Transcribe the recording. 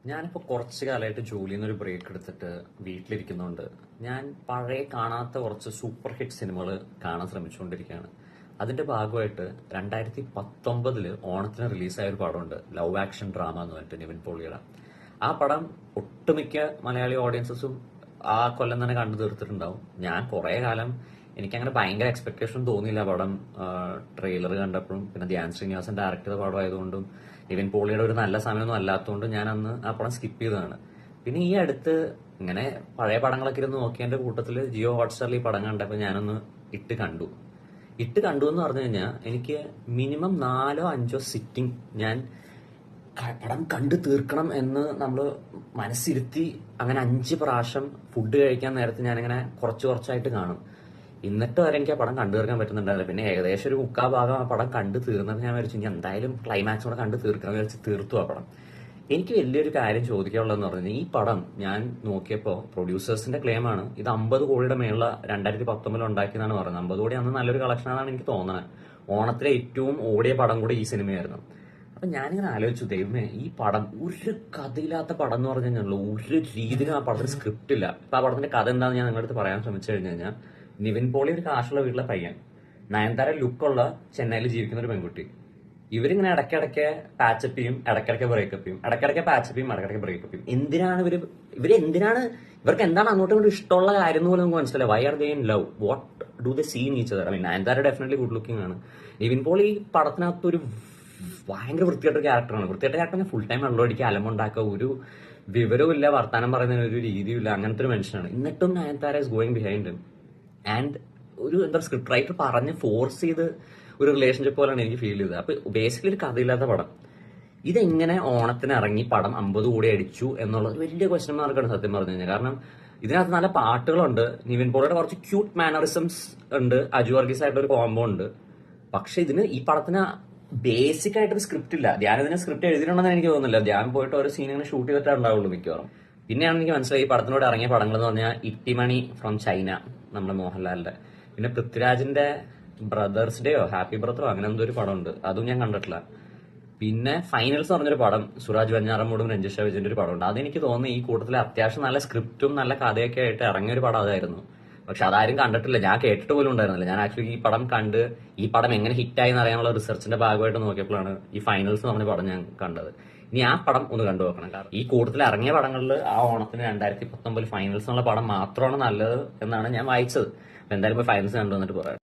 ഞാനിപ്പോൾ കുറച്ച് കാലമായിട്ട് ജോലിയിൽ നിന്നൊരു ബ്രേക്ക് എടുത്തിട്ട് വീട്ടിലിരിക്കുന്നുണ്ട്. ഞാൻ പഴയ കാണാത്ത കുറച്ച് സൂപ്പർ ഹിറ്റ് സിനിമകൾ കാണാൻ ശ്രമിച്ചുകൊണ്ടിരിക്കുകയാണ്. അതിന്റെ ഭാഗമായിട്ട് 2019 ഓണത്തിന് റിലീസായ ഒരു പടമുണ്ട്, ലവ് ആക്ഷൻ ഡ്രാമ എന്ന് പറഞ്ഞിട്ട്, നിവിൻ പോളിയുടെ. ആ പടം ഒട്ടുമിക്ക മലയാളി ഓഡിയൻസസും ആ കൊല്ലം തന്നെ കണ്ടു തീർത്തിട്ടുണ്ടാവും. ഞാൻ കുറെ കാലം എനിക്കങ്ങനെ ഭയങ്കര എക്സ്പെക്ടേഷൻ തോന്നിയില്ല പടം ട്രെയിലർ കണ്ടപ്പോഴും. പിന്നെ ധ്യാൻ ശ്രീനിവാസൻ ഡയറക്ട് ചെയ്ത പടമായതുകൊണ്ടും നിവിൻ പോളിയുടെ ഒരു നല്ല സമയമൊന്നും അല്ലാത്തതുകൊണ്ട് ഞാൻ അന്ന് ആ പടം സ്കിപ്പ് ചെയ്തതാണ്. പിന്നെ ഈ അടുത്ത് ഇങ്ങനെ പഴയ പടങ്ങളൊക്കെ ഇരുന്ന് നോക്കിയതിന്റെ കൂട്ടത്തിൽ ജിയോ ഹോട്ട്സ്റ്റാറിൽ ഈ പടം കണ്ടപ്പോൾ ഞാനൊന്ന് ഇട്ട് കണ്ടു. എന്ന് പറഞ്ഞു കഴിഞ്ഞാൽ എനിക്ക് മിനിമം 4-5 സിറ്റിംഗ് ഞാൻ പടം കണ്ടു തീർക്കണം എന്ന് നമ്മൾ മനസ്സിരുത്തി അങ്ങനെ 5 പ്രാവശ്യം ഫുഡ് കഴിക്കാൻ നേരത്ത് ഞാനിങ്ങനെ കുറച്ച് കുറച്ചായിട്ട് കാണും. എന്നിട്ട് വരെ എനിക്ക് ആ പടം കണ്ടു തീർക്കാൻ പറ്റുന്നുണ്ടാവില്ല. പിന്നെ ഏകദേശം ഒരു 3/4 ആ പടം കണ്ടു തീർന്നത് ഞാൻ വിചാരിച്ചു ഇനി എന്തായാലും ക്ലൈമാക്സ് കൂടെ കണ്ടു തീർക്കാൻ വിചാരിച്ച് തീർത്തു ആ പടം. എനിക്ക് വലിയൊരു കാര്യം ചോദിക്കാനുള്ളതെന്ന് പറഞ്ഞാൽ, ഈ പടം ഞാൻ നോക്കിയപ്പോൾ പ്രൊഡ്യൂസേഴ്സിന്റെ ക്ലെയിം ആണ് ഇത് 50 കോടിയുടെ മേളിൽ 2019 ഉണ്ടാക്കിയെന്നാണ് പറയുന്നത്. 50 കോടി അന്ന് നല്ലൊരു കളക്ഷൻ ആണെന്നാണ് എനിക്ക് തോന്നുന്നത്. ഓണത്തിലെ ഏറ്റവും ഓടിയ പടം കൂടി ഈ സിനിമയായിരുന്നു. അപ്പൊ ഞാനിങ്ങനെ ആലോചിച്ചു, ദൈവമേ, ഈ പടം ഒരു കഥയില്ലാത്ത പടം എന്ന് പറഞ്ഞു കഴിഞ്ഞാൽ ഒരു രീതിയിലും ആ പടത്തിന് സ്ക്രിപ്റ്റ് ഇല്ല. ഇപ്പൊ ആ പടത്തിന്റെ കഥ എന്താണെന്ന് ഞാൻ നിങ്ങളുടെ അടുത്ത് പറയാൻ ശ്രമിച്ചു കഴിഞ്ഞു കഴിഞ്ഞാൽ, നിവിൻ പോളി ഒരു കാശുള്ള വീട്ടിലെ പയ്യൻ, നയൻതാര ലുക്കുള്ള ചെന്നൈയിൽ ജീവിക്കുന്ന ഒരു പെൺകുട്ടി. ഇവരിങ്ങനെ ഇടയ്ക്കിടയ്ക്ക് പാച്ചപ്പ് ചെയ്യും, ഇടയ്ക്കിടയ്ക്ക് ബ്രേക്കപ്പ് ചെയ്യും, ഇടയ്ക്കിടയ്ക്ക് പാച്ചപ്പ് ചെയ്യും, ഇടയ്ക്കിടയ്ക്ക് ബ്രേക്കപ്പ് ചെയ്യും. ഇവർക്ക് എന്താണ് അങ്ങോട്ടും ഇങ്ങോട്ടും ഇഷ്ടമുള്ള കാര്യം പോലും നമുക്ക് മനസ്സിലായി. Why are they in love? What do they see in each other? I mean, Nayanthara definitely good looking ആണ്. നിവിൻ പോളി ഈ പടത്തിനകത്ത് ഒരു ഭയങ്കര വൃത്തിയായിട്ടൊരു ക്യാരക്ടറാണ്. വൃത്തിയായിട്ട ക്യാരക്ടറിനെ ഫുൾ ടൈം വെള്ളമടിക്കുക, അലമുണ്ടാക്കുക, ഒരു വിവരവും ഇല്ല, വർത്താനം പറയുന്നതിന് ഒരു രീതിയും ഇല്ല, അങ്ങനത്തെ ഒരു മനുഷ്യനാണ്. എന്നിട്ടും Nayanthara is going behind him. And ഒരു സ്ക്രിപ്റ്റ് റൈറ്റർ പറഞ്ഞ് ഫോഴ്സ് ചെയ്ത് ഒരു റിലേഷൻഷിപ്പ് പോലെയാണ് എനിക്ക് ഫീൽ ചെയ്തത്. അപ്പൊ ബേസിക്കലി ഒരു കഥയില്ലാത്ത പടം. ഇതെങ്ങനെ ഓണത്തിന് ഇറങ്ങി പടം 50 കോടി അടിച്ചു എന്നുള്ളത് വലിയ ക്വസ്റ്റ്യൻ മാർക്കാണ് സത്യം പറഞ്ഞു കഴിഞ്ഞാൽ. കാരണം ഇതിനകത്ത് നല്ല പാട്ടുകളുണ്ട്, നിവിൻ പോളിയുടെ കുറച്ച് ക്യൂട്ട് മാനറിസംസ് ഉണ്ട്, അജു വർഗീസ് ആയിട്ട് ഒരു കോംബോ ഉണ്ട്. പക്ഷെ ഈ പടത്തിന് ബേസിക് ആയിട്ടൊരു സ്ക്രിപ്റ്റ് ഇല്ല. ധ്യാൻ ഇതിന് സ്ക്രിപ്റ്റ് എഴുതിയിട്ടുണ്ടെന്ന് എനിക്ക് തോന്നുന്നില്ല. ധ്യാൻ പോയിട്ട് ഓരോ സീൻ ഇങ്ങനെ ഷൂട്ട് ചെയ്തിട്ടേ ഉണ്ടാവുള്ളൂ മിക്കവാറും. പിന്നെയാണ് എനിക്ക് മനസ്സിലായി ഈ പടത്തിനോട് ഇറങ്ങിയ പടങ്ങൾ എന്ന് പറഞ്ഞാൽ ഇട്ടിമണി ഫ്രം ചൈന, നമ്മുടെ മോഹൻലാലിന്റെ, പിന്നെ പൃഥ്വിരാജിന്റെ ബ്രദേഴ്സ് ഡേയോ ഹാപ്പി ബ്രദറോ അങ്ങനെ എന്തോ ഒരു പടമുണ്ട്, അതും ഞാൻ കണ്ടിട്ടില്ല. പിന്നെ ഫൈനൽസ് പറഞ്ഞൊരു പടം, സുരാജ് വെഞ്ഞാറമൂടും രഞ്ജിഷ വിജയന്റെ ഒരു പടമുണ്ട്. അതെനിക്ക് തോന്നുന്നു ഈ കൂട്ടത്തിൽ അത്യാവശ്യം നല്ല സ്ക്രിപ്റ്റും നല്ല കഥയൊക്കെ ആയിട്ട് ഇറങ്ങിയ ഒരു പടം അതായിരുന്നു. പക്ഷെ അതാരും കണ്ടിട്ടില്ല, ഞാൻ കേട്ടിട്ട് പോലും ഉണ്ടായിരുന്നില്ല. ഞാൻ ആക്ച്വലി ഈ പടം കണ്ട് ഈ പടം എങ്ങനെ ഹിറ്റായി എന്ന് അറിയാനുള്ള റിസർച്ചിന്റെ ഭാഗമായിട്ട് നോക്കിയപ്പോഴാണ് ഈ ഫൈനൽസ് പറഞ്ഞ പടം ഞാൻ കണ്ടത്. ഇനി ആ പടം ഒന്ന് കണ്ടു നോക്കണം. കാരണം ഈ കൂട്ടത്തിൽ ഇറങ്ങിയ പടങ്ങളിൽ ആ ഓണത്തിന് 2019 ഫൈനൽസ് എന്നുള്ള പടം മാത്രമാണ് നല്ലത് എന്നാണ് ഞാൻ വായിച്ചത്. അപ്പൊ എന്തായാലും ഫൈനൽസ് കണ്ടു വന്നിട്ട് പറയാം.